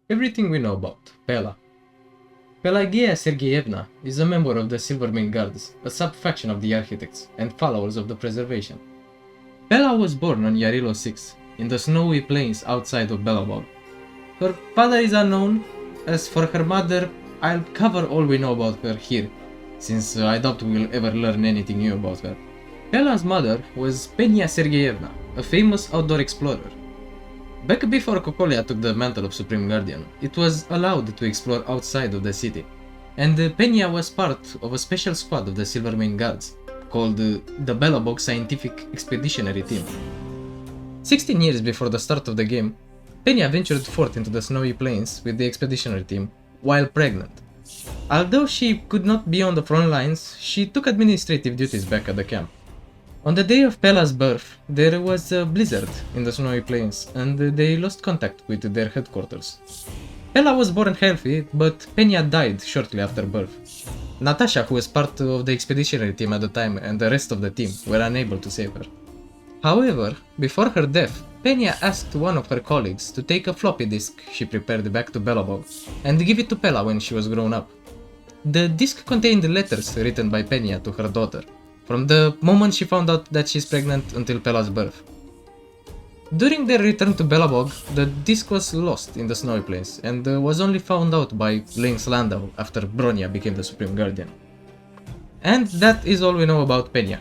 Everything we know about Pela. Pelagia Sergeyevna is a member of the Silvermane Guards, a sub-faction of the Architects and followers of the Preservation. Pela was born on Yarilo 6, in the snowy plains outside of Belobog. Her father is unknown. As for her mother, I'll cover all we know about her here, since I doubt we'll ever learn anything new about her. Pela's mother was Penia Sergeyevna, a famous outdoor explorer. Back before Kokolia took the mantle of Supreme Guardian, it was allowed to explore outside of the city, and Penia was part of a special squad of the Silvermane Guards, called the Belobog Scientific Expeditionary Team. 16 years before the start of the game, Penia ventured forth into the snowy plains with the expeditionary team, while pregnant. Although she could not be on the front lines, she took administrative duties back at the camp. On the day of Pela's birth, there was a blizzard in the snowy plains, and they lost contact with their headquarters. Pela was born healthy, but Penia died shortly after birth. Natasha, who was part of the expeditionary team at the time, and the rest of the team were unable to save her. However, before her death, Penia asked one of her colleagues to take a floppy disk she prepared back to Belobog and give it to Pela when she was grown up. The disk contained letters written by Penia to her daughter, from the moment she found out that she's pregnant until Pela's birth. During their return to Belobog, the disc was lost in the snowy plains and was only found out by Lynx Landau after Bronya became the Supreme Guardian. And that is all we know about Penia.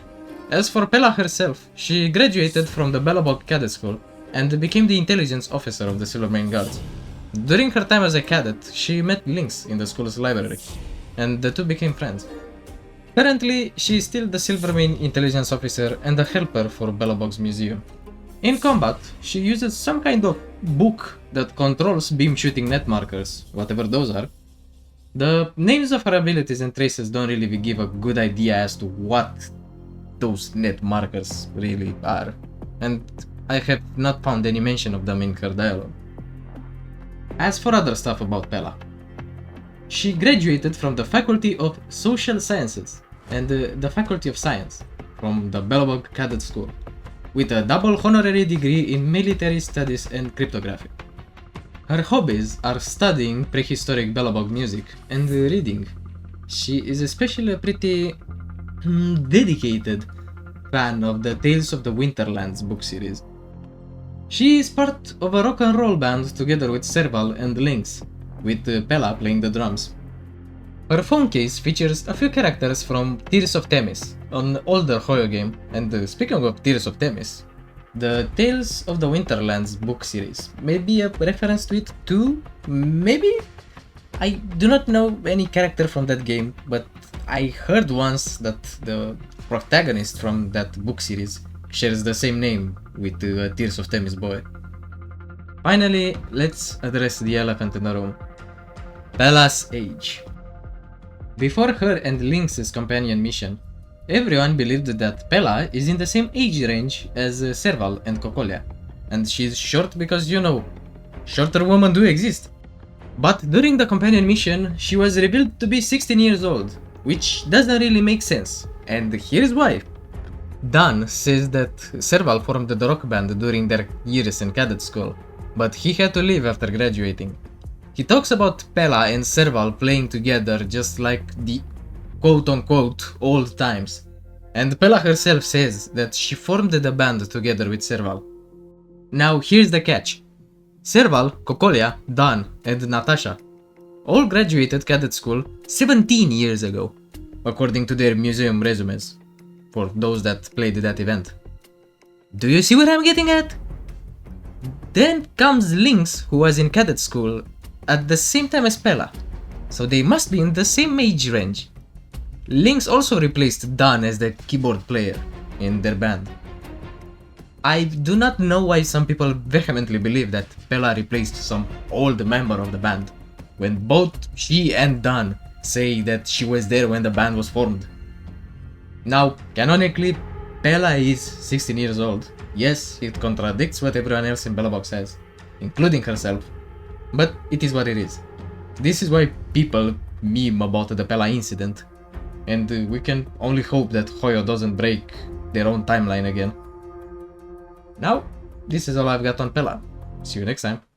As for Pela herself, she graduated from the Belobog Cadet School and became the intelligence officer of the Silvermane Guards. During her time as a cadet, she met Lynx in the school's library, and the two became friends. Currently, she is still the Silvermane intelligence officer and a helper for Belobog's museum. In combat, she uses some kind of book that controls beam shooting net markers, whatever those are. The names of her abilities and traces don't really give a good idea as to what those net markers really are, and I have not found any mention of them in her dialogue. As for other stuff about Pela, she graduated from the Faculty of Social Sciences and the Faculty of Science from the Belobog Cadet School, with a double honorary degree in military studies and cryptography. Her hobbies are studying prehistoric Belobog music and reading. She is especially a pretty dedicated fan of the Tales of the Winterlands book series. She is part of a rock and roll band together with Serval and Lynx, with Pela playing the drums. Her phone case features a few characters from Tears of Themis, an older Hoyo game, and speaking of Tears of Themis, the Tales of the Winterlands book series may be a reference to it too, maybe? I do not know any character from that game, but I heard once that the protagonist from that book series shares the same name with Tears of Themis boy. Finally, let's address the elephant in the room. Pela's age. Before her and Lynx's companion mission, everyone believed that Pela is in the same age range as Serval and Kokolia, and she's short because, you know, shorter women do exist. But during the companion mission, she was revealed to be 16 years old, which doesn't really make sense, and here's why. Dan says that Serval formed the rock band during their years in cadet school, but he had to leave after graduating. He talks about Pela and Serval playing together just like the quote-unquote old times, and Pela herself says that she formed the band together with Serval. Now here's the catch. Serval, Kokolia, Dan, and Natasha all graduated cadet school 17 years ago, according to their museum resumes, for those that played that event. Do you see what I'm getting at? Then comes Lynx, who was in cadet school at the same time as Pela, so they must be in the same age range. Lynx also replaced Dan as the keyboard player in their band. I do not know why some people vehemently believe that Pela replaced some old member of the band, when both she and Dan say that she was there when the band was formed. Now, canonically, Pela is 16 years old. Yes, it contradicts what everyone else in Belobog says, including herself, but it is what it is. This is why people meme about the Pela incident, and we can only hope that Hoyo doesn't break their own timeline again. Now, this is all I've got on Pela. See you next time.